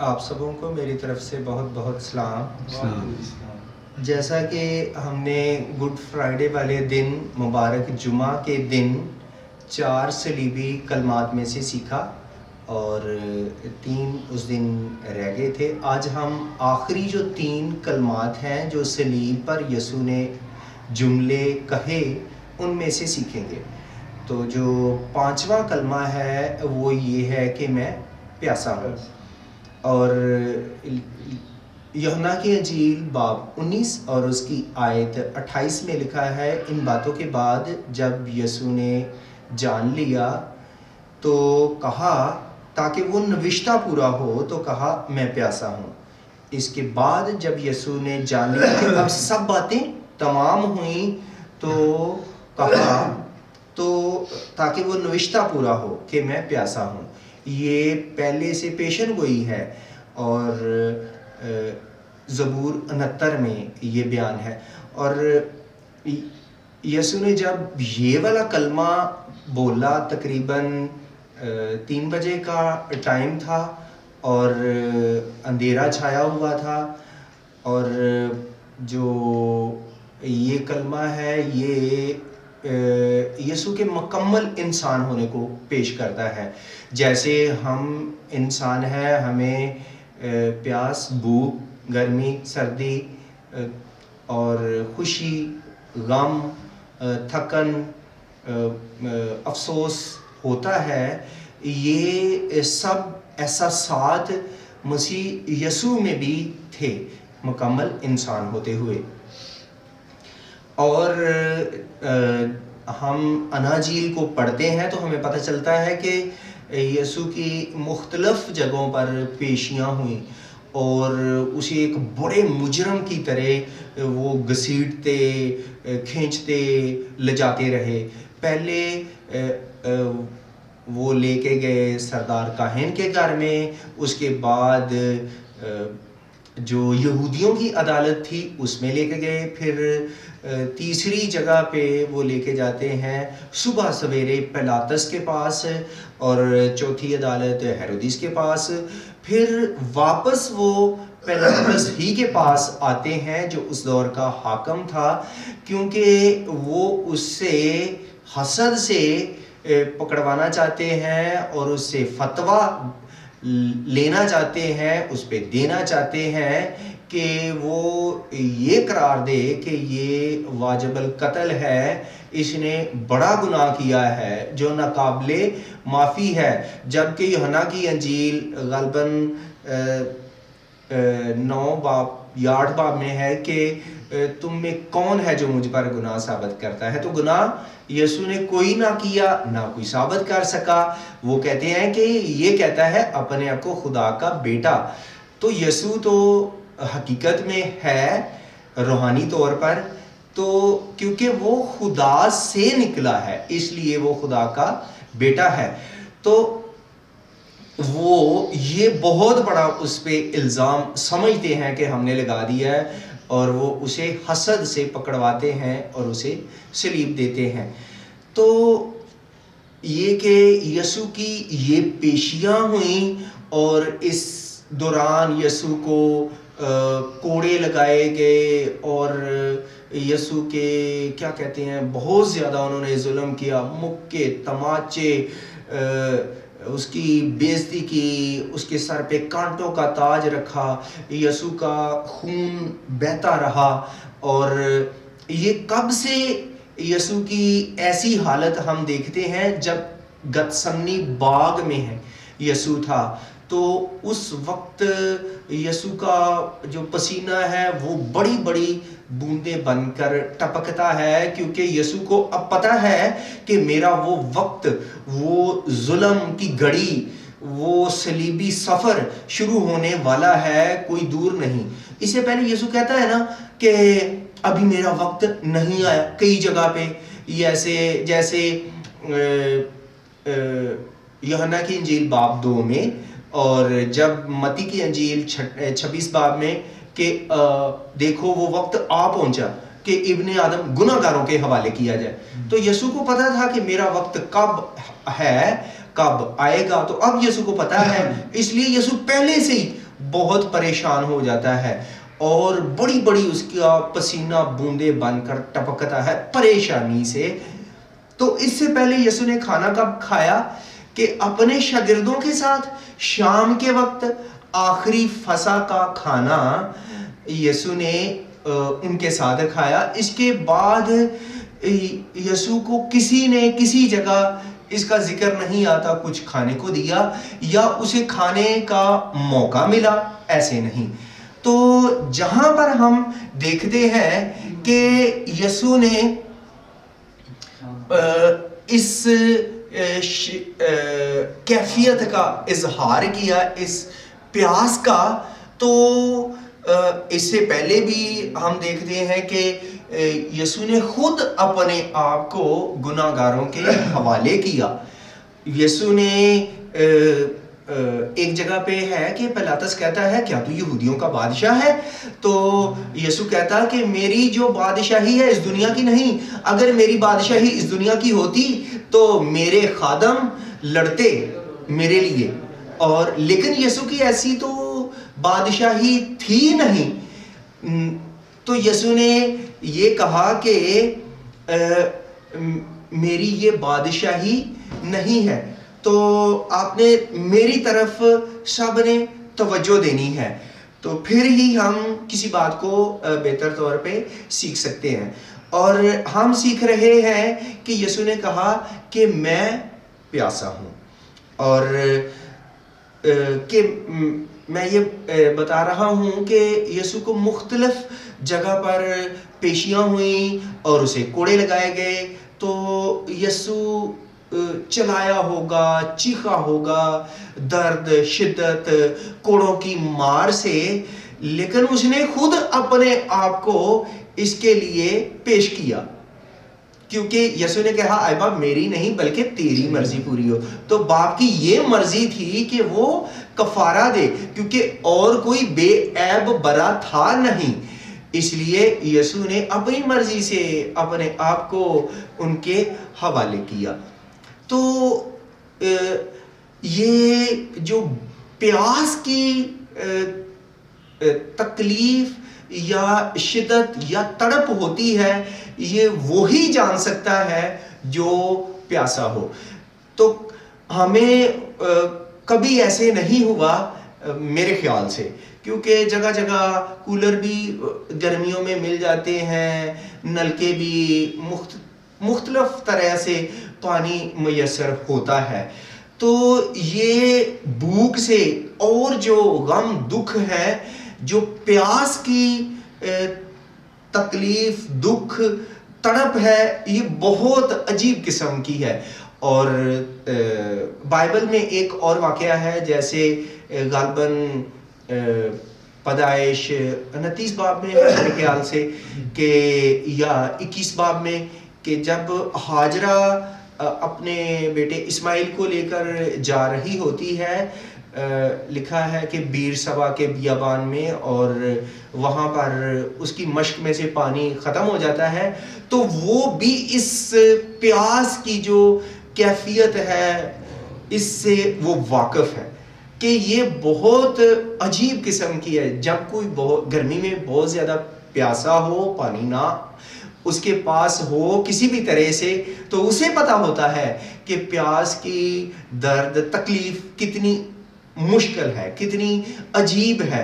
آپ سبوں کو میری طرف سے بہت بہت سلام۔ جیسا کہ ہم نے گڈ فرائیڈے والے دن مبارک جمعہ کے دن 4 صلیبی کلمات میں سے سیکھا اور 3 اس دن رہ گئے تھے۔ آج ہم آخری جو 3 کلمات ہیں جو صلیب پر یسوع نے جملے کہے ان میں سے سیکھیں گے۔ تو جو 5واں کلمہ ہے وہ یہ ہے کہ میں پیاسا ہوں، اور یوحنا کی انجیل باب 19 اور اس کی آیت 28 میں لکھا ہے، ان باتوں کے بعد جب یسوع نے جان لیا تو کہا تاکہ وہ نوشتہ پورا ہو تو کہا میں پیاسا ہوں۔ اس کے بعد جب یسوع نے جان لیا کہ اب سب باتیں تمام ہوئیں تو کہا تو تاکہ وہ نوشتہ پورا ہو کہ میں پیاسا ہوں۔ یہ پہلے سے پیشن گوئی ہے اور زبور 69 میں یہ بیان ہے۔ اور یسوع نے جب یہ والا کلمہ بولا تقریباً 3 بجے کا ٹائم تھا اور اندھیرا چھایا ہوا تھا، اور جو یہ کلمہ ہے یہ یسوع کے مکمل انسان ہونے کو پیش کرتا ہے۔ جیسے ہم انسان ہیں، ہمیں پیاس، بھوک، گرمی، سردی اور خوشی، غم، تھکن، افسوس ہوتا ہے، یہ سب احساسات مسیح یسوع میں بھی تھے مکمل انسان ہوتے ہوئے۔ اور ہم اناجیل کو پڑھتے ہیں تو ہمیں پتہ چلتا ہے کہ یسوع کی مختلف جگہوں پر پیشیاں ہوئیں اور اسے ایک بڑے مجرم کی طرح وہ گھسیٹتے، کھینچتے لے جاتے رہے۔ پہلے وہ لے کے گئے سردار کاہن کے گھر میں، اس کے بعد جو یہودیوں کی عدالت تھی اس میں لے کے گئے، پھر تیسری جگہ پہ وہ لے کے جاتے ہیں صبح سویرے پیلاطس کے پاس، اور چوتھی عدالت ہیرودیس کے پاس، پھر واپس وہ پیلاطس ہی کے پاس آتے ہیں جو اس دور کا حاکم تھا، کیونکہ وہ اس سے حسد سے پکڑوانا چاہتے ہیں اور اس سے فتویٰ لینا چاہتے ہیں، اس پہ دینا چاہتے ہیں کہ وہ یہ قرار دے کہ یہ واجب القتل ہے، اس نے بڑا گناہ کیا ہے جو ناقابل معافی ہے۔ جبکہ یوحنا کی انجیل غالباً 9 باب یا 8 باب میں ہے کہ تم میں کون ہے جو مجھ پر گناہ ثابت کرتا ہے؟ تو گناہ یسوع نے کوئی نہ کیا، نہ کوئی ثابت کر سکا۔ وہ کہتے ہیں کہ یہ کہتا ہے اپنے آپ کو خدا کا بیٹا۔ تو یسوع تو حقیقت میں ہے روحانی طور پر، تو کیونکہ وہ خدا سے نکلا ہے اس لیے وہ خدا کا بیٹا ہے۔ تو وہ یہ بہت بڑا اس پہ الزام سمجھتے ہیں کہ ہم نے لگا دیا ہے، اور وہ اسے حسد سے پکڑواتے ہیں اور اسے صلیب دیتے ہیں۔ تو یہ کہ یسوع کی یہ پیشیاں ہوئیں اور اس دوران یسوع کو کوڑے لگائے گئے اور یسوع کے کیا کہتے ہیں بہت زیادہ انہوں نے ظلم کیا، مکے، تماچے، اس کی بےعزتی کی، اس کے سر پہ کانٹوں کا تاج رکھا، یسوع کا خون بہتا رہا۔ اور یہ کب سے یسوع کی ایسی حالت ہم دیکھتے ہیں جب گتسمنی باغ میں ہے یسوع تھا، تو اس وقت یسوع کا جو پسینہ ہے وہ بڑی بڑی بوندیں بن کر ٹپکتا ہے، کیونکہ یسوع کو اب پتہ ہے کہ میرا وہ وقت، وہ ظلم کی گھڑی، وہ صلیبی سفر شروع ہونے والا ہے، کوئی دور نہیں۔ اس سے پہلے یسوع کہتا ہے نا کہ ابھی میرا وقت نہیں آیا کئی جگہ پہ، جیسے یوحنا کی انجیل باب 2 میں، اور جب متی کی انجیل 26 باب میں کہ دیکھو وہ وقت آ پہنچا کہ ابن آدم گناہ گاروں کے حوالے کیا جائے۔ تو یسوع کو پتا تھا کہ میرا وقت کب ہے، کب آئے گا، تو اب یسوع کو پتا ہے، اس لیے یسوع پہلے سے ہی بہت پریشان ہو جاتا ہے اور بڑی بڑی اس کا پسینہ بوندے بن کر ٹپکتا ہے پریشانی سے. تو اس سے پہلے یسوع نے کھانا کب کھایا کہ اپنے شاگردوں کے ساتھ شام کے وقت آخری فسح کا کھانا یسوع نے ان کے ساتھ کھایا. اس کے بعد یسوع کو کسی نے کسی جگہ اس کا ذکر نہیں آتا کچھ کھانے کو دیا یا اسے کھانے کا موقع ملا، ایسے نہیں. تو جہاں پر ہم دیکھتے ہیں کہ یسوع نے اس کیفیت کا اظہار کیا، اس پیاس کا، تو اس سے پہلے بھی ہم دیکھتے ہیں کہ یسوع نے خود اپنے آپ کو گناہ گاروں کے حوالے کیا. یسوع نے ایک جگہ پہ ہے کہ پلاطس کہتا ہے کیا تو یہودیوں کا بادشاہ ہے؟ تو یسوع کہتا کہ میری جو بادشاہی ہے اس دنیا کی نہیں، اگر میری بادشاہی اس دنیا کی ہوتی تو میرے خادم لڑتے میرے لیے، اور لیکن یسوع کی ایسی تو بادشاہی تھی نہیں. تو یسوع نے یہ کہا کہ میری یہ بادشاہی نہیں ہے، تو آپ نے میری طرف سب نے توجہ دینی ہے، تو پھر ہی ہم کسی بات کو بہتر طور پہ سیکھ سکتے ہیں. اور ہم سیکھ رہے ہیں کہ یسوع نے کہا کہ میں پیاسا ہوں، اور کہ میں یہ بتا رہا ہوں کہ یسوع کو مختلف جگہ پر پیشیاں ہوئیں اور اسے کوڑے لگائے گئے، تو یسوع چلایا ہوگا، چیخا ہوگا درد، شدت، کوڑوں کی مار سے، لیکن اس نے خود اپنے آپ کو اس کے لیے پیش کیا، کیونکہ یسوع نے کہا اے باپ میری نہیں بلکہ تیری مرضی پوری ہو. تو باپ کی یہ مرضی تھی کہ وہ کفارہ دے، کیونکہ اور کوئی بے عیب برا تھا نہیں، اس لیے یسوع نے اپنی مرضی سے اپنے آپ کو ان کے حوالے کیا. تو یہ جو پیاس کی تکلیف یا شدت یا تڑپ ہوتی ہے، یہ وہی جان سکتا ہے جو پیاسا ہو. تو ہمیں کبھی ایسے نہیں ہوا میرے خیال سے، کیونکہ جگہ جگہ کولر بھی گرمیوں میں مل جاتے ہیں، نلکے بھی مختلف طرح سے پانی میسر ہوتا ہے. تو یہ بھوک سے اور جو غم دکھ ہے، جو پیاس کی تکلیف، دکھ، تڑپ ہے، یہ بہت عجیب قسم کی ہے. اور بائبل میں ایک اور واقعہ ہے، جیسے غالباً پیدائش 29 باب میں میرے خیال سے کہ یا 21 باب میں، کہ جب ہاجرہ اپنے بیٹے اسماعیل کو لے کر جا رہی ہوتی ہے، لکھا ہے کہ بیر سبا کے بیابان میں، اور وہاں پر اس کی مشک میں سے پانی ختم ہو جاتا ہے، تو وہ بھی اس پیاس کی جو کیفیت ہے اس سے وہ واقف ہے کہ یہ بہت عجیب قسم کی ہے. جب کوئی گرمی میں بہت زیادہ پیاسا ہو، پانی نہ اس کے پاس ہو کسی بھی طرح سے، تو اسے پتا ہوتا ہے کہ پیاس کی درد، تکلیف کتنی مشکل ہے، کتنی عجیب ہے.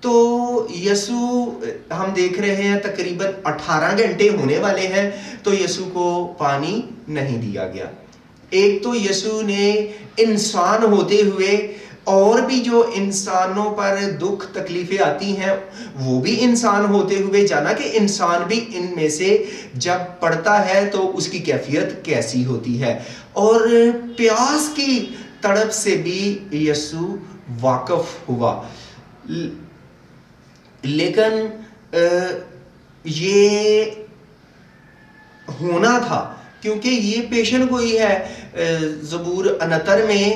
تو یسوع ہم دیکھ رہے ہیں تقریباً 18 گھنٹے ہونے والے ہیں، تو یسوع کو پانی نہیں دیا گیا. ایک تو یسوع نے انسان ہوتے ہوئے، اور بھی جو انسانوں پر دکھ تکلیفیں آتی ہیں وہ بھی انسان ہوتے ہوئے جانا کہ انسان بھی ان میں سے جب پڑتا ہے تو اس کی کیفیت کیسی ہوتی ہے. اور پیاس کی تڑپ سے بھی یسوع واقف ہوا، لیکن یہ ہونا تھا کیونکہ یہ پیشن گوئی ہے زبور 69 میں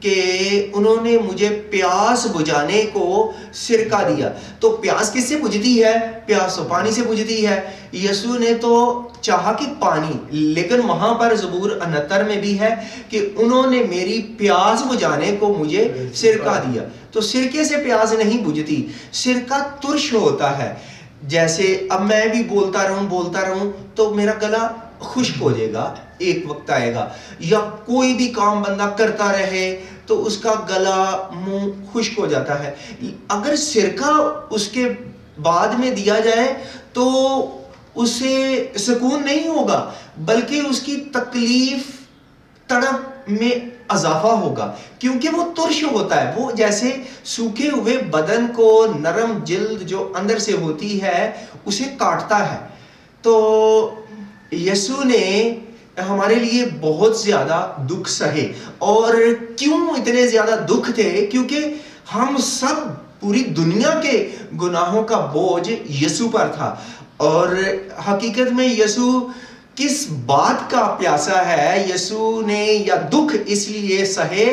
کہ انہوں نے مجھے پیاس بجھانے کو سرکہ دیا. تو پیاس کس سے بجھتی ہے؟ پیاس تو پانی سے بجھتی ہے. یسوع نے تو چاہا کہ پانی، لیکن وہاں پر زبور 69 میں بھی ہے کہ انہوں نے میری پیاس بجھانے کو مجھے سرکہ دیا. تو سرکے سے پیاس نہیں بجھتی، سرکہ ترش ہوتا ہے. جیسے اب میں بھی بولتا رہوں تو میرا گلا خشک ہو جائے گا، ایک وقت آئے گا. یا کوئی بھی کام بندہ کرتا رہے تو اس کا گلا منہ خشک ہو جاتا ہے. اگر سرکہ اس کے بعد میں دیا جائے تو اسے سکون نہیں ہوگا، بلکہ اس کی تکلیف تڑپ میں اضافہ ہوگا، کیونکہ وہ ترش ہوتا ہے. وہ جیسے سوکھے ہوئے بدن کو نرم جلد جو اندر سے ہوتی ہے اسے کاٹتا ہے. تو یسوع نے ہمارے لیے بہت زیادہ دکھ سہے. اور کیوں اتنے زیادہ دکھ تھے؟ کیونکہ ہم سب، پوری دنیا کے گناہوں کا بوجھ یسوع پر تھا. اور حقیقت میں یسوع کس بات کا پیاسا ہے؟ یسوع نے یا دکھ اس لیے سہے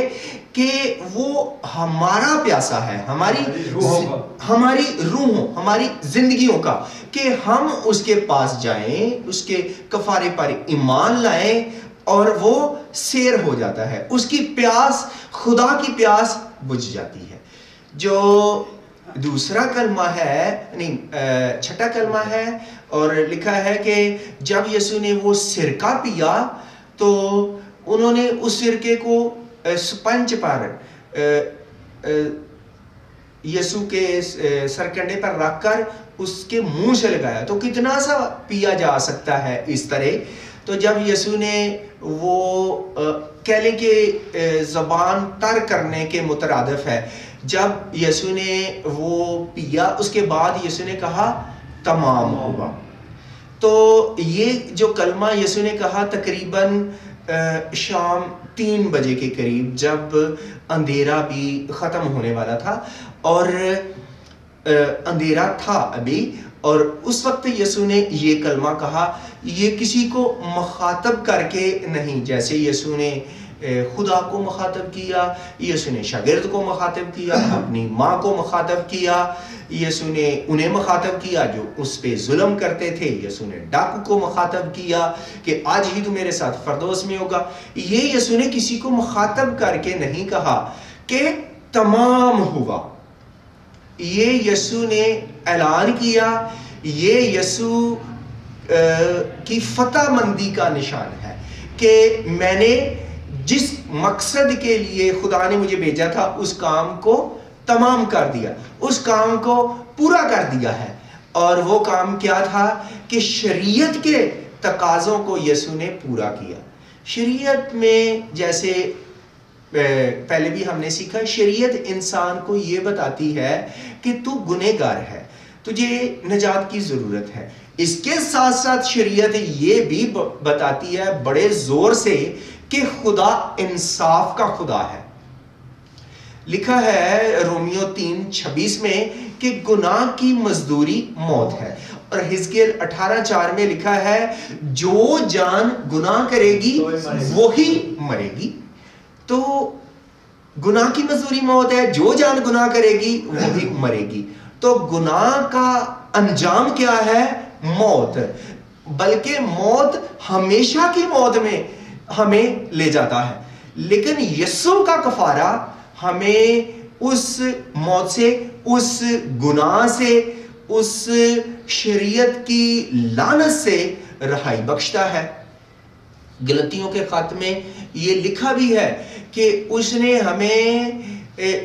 کہ وہ ہمارا پیاسا ہے، ہماری روحوں، ہماری زندگیوں کا، کہ ہم اس کے پاس جائیں، اس کے کفارے پر ایمان لائیں اور وہ سیر ہو جاتا ہے. اس کی پیاس، خدا کی پیاس بجھ جاتی ہے. جو دوسرا کلمہ ہے، نہیں چھٹا کلمہ ہے، اور لکھا ہے کہ جب یسوع نے وہ سرکہ پیا تو انہوں نے اس سرکے کو سپنج پر یسوع کے سرکنڈے پر رکھ کر اس کے منہ سے لگایا. تو کتنا سا پیا جا سکتا ہے اس طرح؟ تو جب یسوع نے وہ کہہ لیں کہ زبان تر کرنے کے مترادف ہے، جب یسوع نے وہ پیا اس کے بعد یسوع نے کہا تمام ہوا. تو یہ جو کلمہ یسوع نے کہا تقریباً شام 3 بجے کے قریب، جب اندھیرا بھی ختم ہونے والا تھا، اور اندھیرا تھا ابھی، اور اس وقت یسوع نے یہ کلمہ کہا. یہ کسی کو مخاطب کر کے نہیں، جیسے یسوع نے خدا کو مخاطب کیا، یسوع نے شاگرد کو مخاطب کیا، اپنی ماں کو مخاطب کیا، یسوع نے انہیں مخاطب کیا جو اس پہ ظلم کرتے تھے، یسوع نے ڈاکو کو مخاطب کیا کہ آج ہی تو میرے ساتھ فردوس میں ہوگا. یہ یسوع نے کسی کو مخاطب کر کے نہیں کہا کہ تمام ہوا. یہ یسوع نے اعلان کیا، یہ یسوع کی فتح مندی کا نشان ہے کہ میں نے جس مقصد کے لیے خدا نے مجھے بھیجا تھا اس کام کو تمام کر دیا، اس کام کو پورا کر دیا ہے. اور وہ کام کیا تھا کہ شریعت کے تقاضوں کو یسوع نے پورا کیا. شریعت میں جیسے پہلے بھی ہم نے سیکھا، شریعت انسان کو یہ بتاتی ہے کہ تو گنہگار ہے، تجھے نجات کی ضرورت ہے. اس کے ساتھ ساتھ شریعت یہ بھی بتاتی ہے بڑے زور سے کہ خدا انصاف کا خدا ہے. لکھا ہے رومیو 3:26 میں کہ گناہ کی مزدوری موت ہے. اور حزقیل 18:4 میں لکھا ہے جو جان گناہ کرے گی وہی مرے گی. تو گناہ کی مزدوری موت ہے، جو جان گناہ کرے گی وہی مرے گی. تو گناہ کا انجام کیا ہے؟ موت. بلکہ موت ہمیشہ کی موت میں ہمیں لے جاتا ہے. لیکن یسوع کا کفارہ ہمیں اس موت سے، اس گناہ سے، اس شریعت کی لعنت سے رہائی بخشتا ہے. غلطیوں کے خط میں یہ لکھا بھی ہے کہ اس نے ہمیں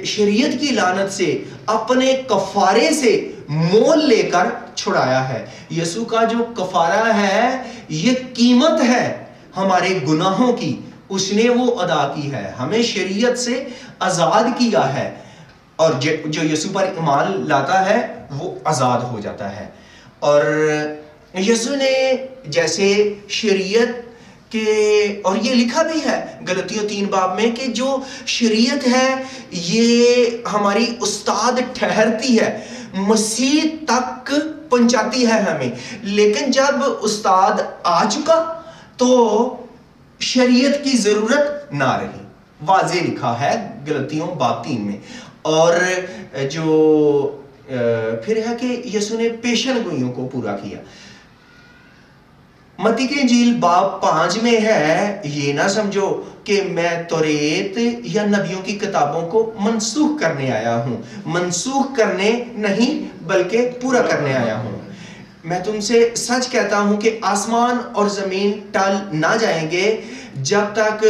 شریعت کی لعنت سے اپنے کفارے سے مول لے کر چھڑایا ہے. یسوع کا جو کفارہ ہے یہ قیمت ہے ہمارے گناہوں کی، اس نے وہ ادا کی ہے، ہمیں شریعت سے آزاد کیا ہے. اور جو یسوع پر ایمان لاتا ہے وہ آزاد ہو جاتا ہے. اور یسوع نے جیسے شریعت کہ، اور یہ لکھا بھی ہے غلطیوں 3 باب میں کہ جو شریعت ہے یہ ہماری استاد ٹھہرتی ہے، مسیح تک پہنچاتی ہے ہمیں. لیکن جب استاد آ چکا تو شریعت کی ضرورت نہ رہی، واضح لکھا ہے گلتیوں باب 3 میں. اور جو پھر ہے کہ یسوع نے پیشن گوئیوں کو پورا کیا. متی کی انجیل باب 5 میں ہے، یہ نہ سمجھو کہ میں توریت یا نبیوں کی کتابوں کو منسوخ کرنے آیا ہوں. منسوخ کرنے نہیں بلکہ پورا کرنے آیا ہوں. میں تم سے سچ کہتا ہوں کہ آسمان اور زمین ٹل نہ جائیں گے جب تک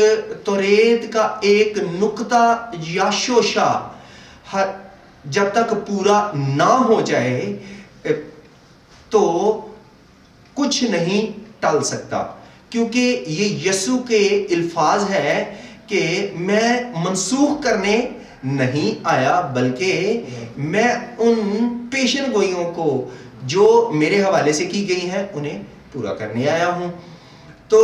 توریت کا ایک نقطہ یا شوشہ جب تک پورا نہ ہو جائے تو کچھ نہیں ٹل سکتا. کیونکہ یہ یسوع کے الفاظ ہے کہ میں منسوخ کرنے نہیں آیا بلکہ میں ان پیشن گوئیوں کو جو میرے حوالے سے کی گئی ہیں انہیں پورا کرنے آیا ہوں. تو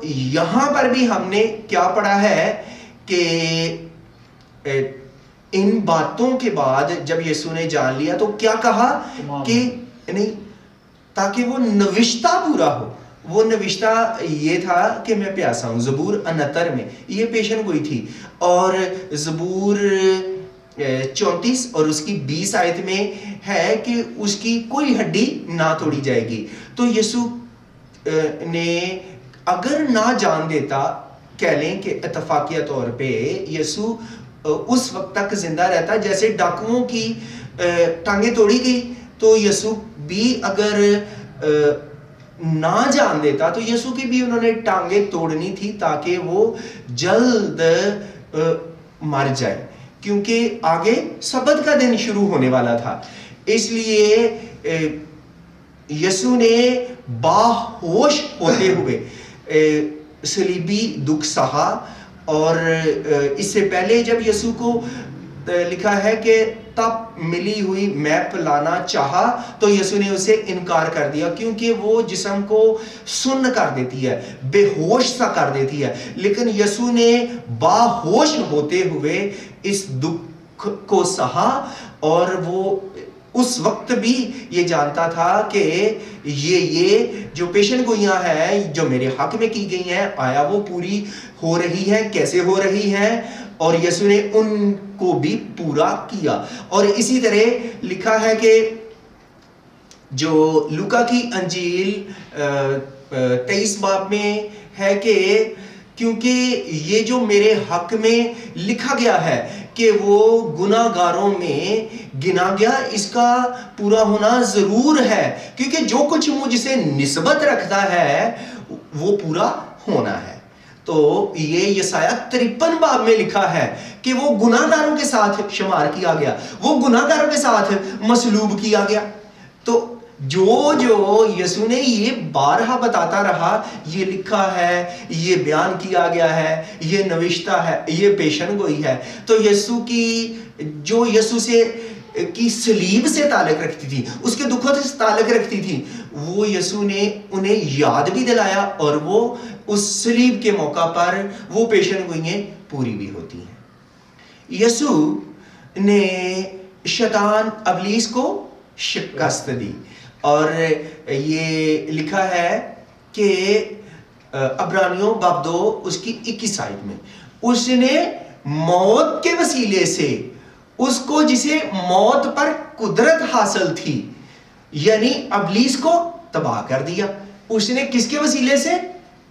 یہاں پر بھی ہم نے کیا پڑھا ہے کہ ان باتوں کے بعد جب یسوع نے جان لیا تو کیا کہا کہ نہیں تاکہ وہ نوشتہ پورا ہو. وہ نوشتہ یہ تھا کہ میں پیاسا ہوں. زبور 69 میں یہ پیشن گوئی تھی. اور زبور 34 اور اس کی 20 آیت میں ہے کہ اس کی کوئی ہڈی نہ توڑی جائے گی. تو یسوع نے اگر نہ جان دیتا، کہہ لیں کہ اتفاقیہ طور پہ یسوع اس وقت تک زندہ رہتا. جیسے ڈاکوؤں کی ٹانگیں توڑی گئی تو یسوع بھی اگر نہ جان دیتا تو یسوع کی بھی انہوں نے ٹانگیں توڑنی تھی تاکہ وہ جلد مر جائے، کیونکہ آگے سبت کا دن شروع ہونے والا تھا. اس لیے یسوع نے باہوش ہوتے ہوئے صلیبی دکھ سہا. اور اس سے پہلے جب یسوع کو لکھا ہے کہ تب ملی ہوئی میپ لانا چاہا تو یسوع نے اسے انکار کر دیا، کیونکہ وہ جسم کو سن کر دیتی ہے، بے ہوش سا کر دیتی ہے. لیکن یسوع نے باہوش ہوتے ہوئے اس دکھ کو سہا. اور وہ اس وقت بھی یہ جانتا تھا کہ یہ جو پیشن گوئیاں ہیں جو میرے حق میں کی گئی ہیں آیا وہ پوری ہو رہی ہے، کیسے ہو رہی ہیں، اور یسوع نے ان کو بھی پورا کیا. اور اسی طرح لکھا ہے کہ جو لوکا کی انجیل 23 باب میں ہے کہ کیونکہ یہ جو میرے حق میں لکھا گیا ہے کہ وہ گناہ گاروں میں گنا گیا، اس کا پورا ہونا ضرور ہے، کیونکہ جو کچھ مجھ سے نسبت رکھتا ہے وہ پورا ہونا ہے. تو یہ یسایہ 53 باب میں لکھا ہے کہ وہ گناہ گاروں کے ساتھ شمار کیا گیا، وہ گناہ گاروں کے ساتھ مصلوب کیا گیا. تو جو یسوع نے یہ بارہا بتاتا رہا، یہ لکھا ہے، یہ بیان کیا گیا ہے، یہ نوشتہ ہے، یہ پیشن گوئی ہے. تو یسوع کی جو یسوع سے کی صلیب سے تعلق رکھتی تھی، اس کے دکھوں سے تعلق رکھتی تھی، وہ یسوع نے انہیں یاد بھی دلایا اور وہ اس صلیب کے موقع پر وہ پیشن گوئیاں پوری بھی ہوتی ہیں. یسوع نے شیطان ابلیس کو شکست دی. اور یہ لکھا ہے کہ عبرانیوں باب 2 اس کی 21 آیت میں اس نے موت کے وسیلے سے اس کو جسے موت پر قدرت حاصل تھی یعنی ابلیس کو تباہ کر دیا. اس نے کس کے وسیلے سے؟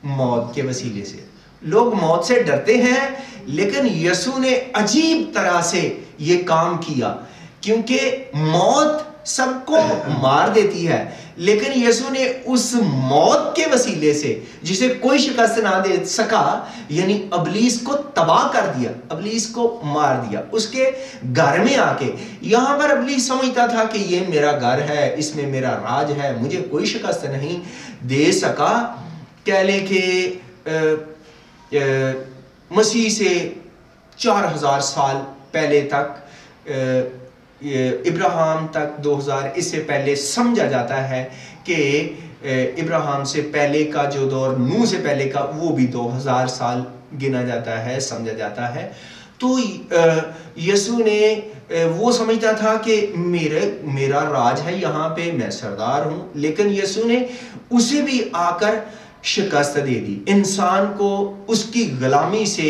موت کے وسیلے سے. لوگ موت سے ڈرتے ہیں لیکن یسوع نے عجیب طرح سے یہ کام کیا، کیونکہ موت سب کو مار دیتی ہے، لیکن یسوع نے اس موت کے وسیلے سے جسے کوئی شکست نہ دے سکا یعنی ابلیس کو تباہ کر دیا، ابلیس کو مار دیا اس کے گھر میں آ کے. یہاں پر ابلیس سمجھتا تھا کہ یہ میرا گھر ہے، اس میں میرا راج ہے، مجھے کوئی شکست نہیں دے سکا. کہہ لیں کہ مسیح سے 4000 سال پہلے تک، ابراہیم تک 2000 اس سے پہلے سمجھا جاتا ہے کہ ابراہیم سے پہلے کا جو دور، نوح سے پہلے کا، وہ بھی 2000 سال گنا جاتا ہے، سمجھا جاتا ہے. تو یسوع نے وہ سمجھتا تھا کہ میرا راج ہے، یہاں پہ میں سردار ہوں، لیکن یسوع نے اسے بھی آ کر شکست دے دی. انسان کو اس کی غلامی سے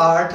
8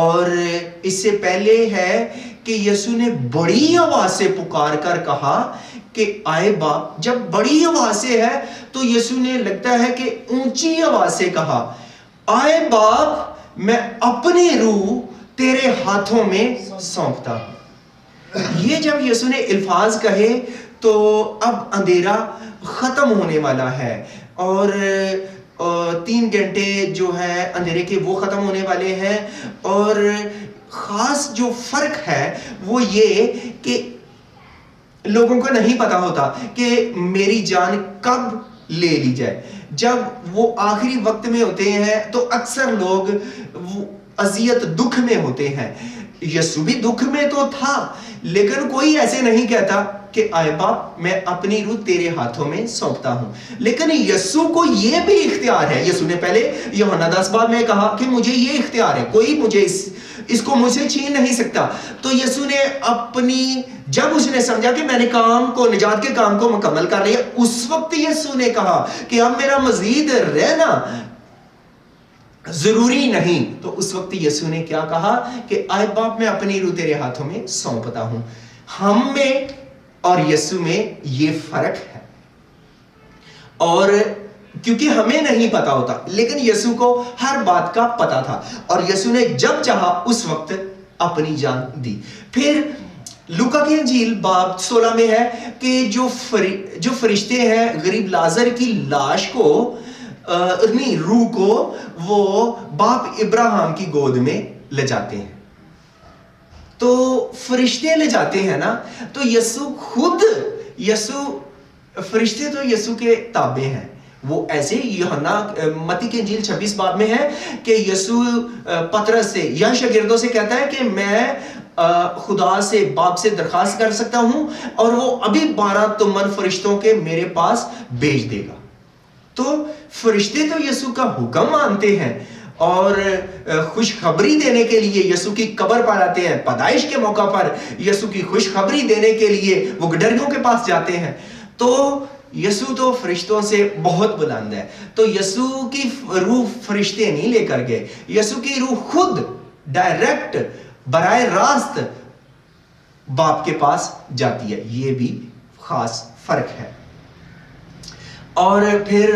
اور اس سے پہلے ہے کہ یسوع نے بڑی آواز سے پکار کر کہا کہ آئے باپ. جب بڑی آواز سے ہے تو یسوع نے لگتا ہے کہ اونچی آواز سے کہا آئے باپ میں اپنی روح تیرے ہاتھوں میں سونپتا ہوں. یہ جب یسوع نے الفاظ کہے تو اب اندھیرا ختم ہونے والا ہے اور 3 گھنٹے جو ہے اندھیرے کے وہ ختم ہونے والے ہیں. اور خاص جو فرق ہے وہ یہ کہ لوگوں کو نہیں پتا ہوتا کہ میری جان کب لے لی جائے. جب وہ آخری وقت میں ہوتے ہیں تو اکثر لوگ اذیت دکھ میں ہوتے ہیں. یسوع بھی دکھ میں تو تھا لیکن کوئی ایسے نہیں کہتا کہ آئے باپ میں اپنی روح تیرے ہاتھوں میں سونپتا ہوں. لیکن یسوع کو یہ بھی اختیار ہے. یسوع نے پہلے یوحنا 10 باب میں کہا کہ مجھے یہ اختیار ہے, کوئی مجھے اس کو مجھ سے چھین نہیں سکتا. تو یسوع نے اپنی جب اس نے سمجھا کہ میں نے کام کو نجات کے کام کو مکمل کر لیا, اس وقت یسوع نے کہا کہ اب میرا مزید رہنا ضروری نہیں. تو اس وقت یسوع نے کیا کہا کہ آئے باپ میں اپنی روح تیرے ہاتھوں میں سونپتا ہوں. ہم میں اور یسوع میں یہ فرق ہے, اور کیونکہ ہمیں نہیں پتا ہوتا لیکن یسوع کو ہر بات کا پتا تھا اور یسوع نے جب چاہا اس وقت اپنی جان دی. پھر لوکا کی انجیل باب 16 میں ہے کہ جو فرشتے ہیں غریب لازر کی لاش کو اپنی روح کو وہ باپ ابراہیم کی گود میں لے جاتے ہیں. تو فرشتے لے جاتے ہیں نا, تو فرشتے تو یسوع کے تابع ہیں. وہ ایسے یوحنا متی کی انجیل 26 باب میں ہے کہ یسوع پطرس سے یا شاگردوں سے کہتا ہے کہ میں خدا سے باپ سے درخواست کر سکتا ہوں اور وہ ابھی 12 تمن فرشتوں کے میرے پاس بھیج دے گا. تو فرشتے تو یسوع کا حکم مانتے ہیں اور خوشخبری دینے کے لیے یسوع کی قبر پر آتے ہیں. پیدائش کے موقع پر یسوع کی خوشخبری دینے کے لیے وہ گڈریوں کے پاس جاتے ہیں. تو یسوع تو فرشتوں سے بہت بلند ہے. تو یسوع کی روح فرشتے نہیں لے کر گئے, یسوع کی روح خود ڈائریکٹ براہ راست باپ کے پاس جاتی ہے. یہ بھی خاص فرق ہے. اور پھر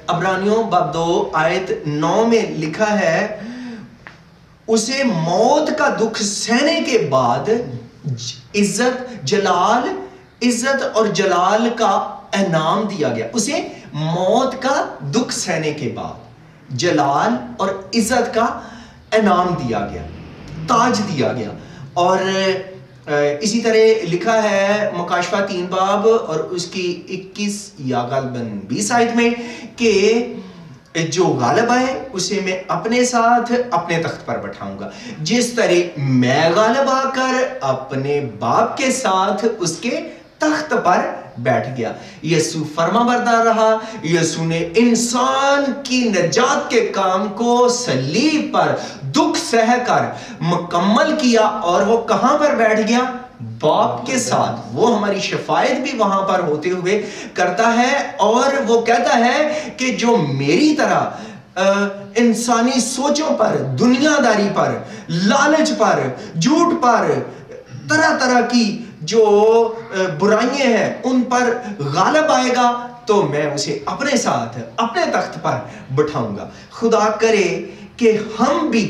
عبرانیوں باب 2 آیت 9 میں لکھا ہے اسے موت کا دکھ سہنے کے بعد عزت اور جلال کا انعام دیا گیا. اسے موت کا دکھ سہنے کے بعد جلال اور عزت کا انعام دیا گیا, تاج دیا گیا. اور اسی طرح لکھا ہے مکاشفہ 3 باب اور اس کی 21 یا غالباً 20 آیت میں کہ جو غالب آئے اسے میں اپنے ساتھ اپنے تخت پر بٹھاؤں گا, جس طرح میں غالب آ کر اپنے باپ کے ساتھ اس کے تخت پر بیٹھ گیا. یسوع فرما بردار رہا. یسوع نے انسان کی نجات کے کام کو صلیب پر دکھ سہ کر مکمل کیا اور وہ کہاں پر بیٹھ گیا؟ باپ کے ساتھ. وہ ہماری شفاعت بھی وہاں پر ہوتے ہوئے کرتا ہے اور وہ کہتا ہے کہ جو میری طرح انسانی سوچوں پر, دنیا داری پر, لالچ پر, جھوٹ پر, طرح طرح کی جو برائیاں ہیں ان پر غالب آئے گا تو میں اسے اپنے ساتھ اپنے تخت پر بٹھاؤں گا. خدا کرے کہ ہم بھی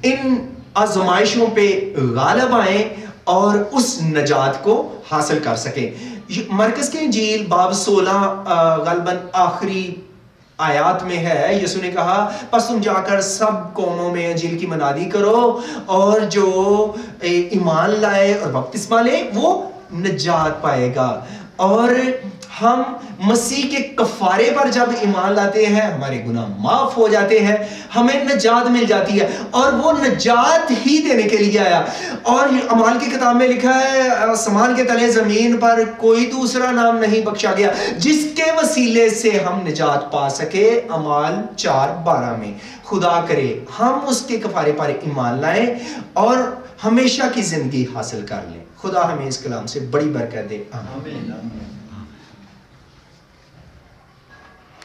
ان آزمائشوں پہ غالب آئیں اور اس نجات کو حاصل کر سکیں. مرکز کی انجیل باب 16 غالباً آخری آیات میں ہے. یسوع نے کہا پس تم جا کر سب قوموں میں انجیل کی منادی کرو اور جو ایمان لائے اور بپتسمہ لے وہ نجات پائے گا. اور ہم مسیح کے کفارے پر جب ایمان لاتے ہیں ہمارے گناہ معاف ہو جاتے ہیں, ہمیں نجات مل جاتی ہے اور وہ نجات ہی دینے کے لیے آیا. اور اعمال کی کتاب میں لکھا ہے آسمان کے تلے زمین پر کوئی دوسرا نام نہیں بخشا گیا جس کے وسیلے سے ہم نجات پا سکے. اعمال 4:12 میں. خدا کرے ہم اس کے کفارے پر ایمان لائیں اور ہمیشہ کی زندگی حاصل کر لیں. خدا ہمیں اس کلام سے بڑی برکت دے. آمین.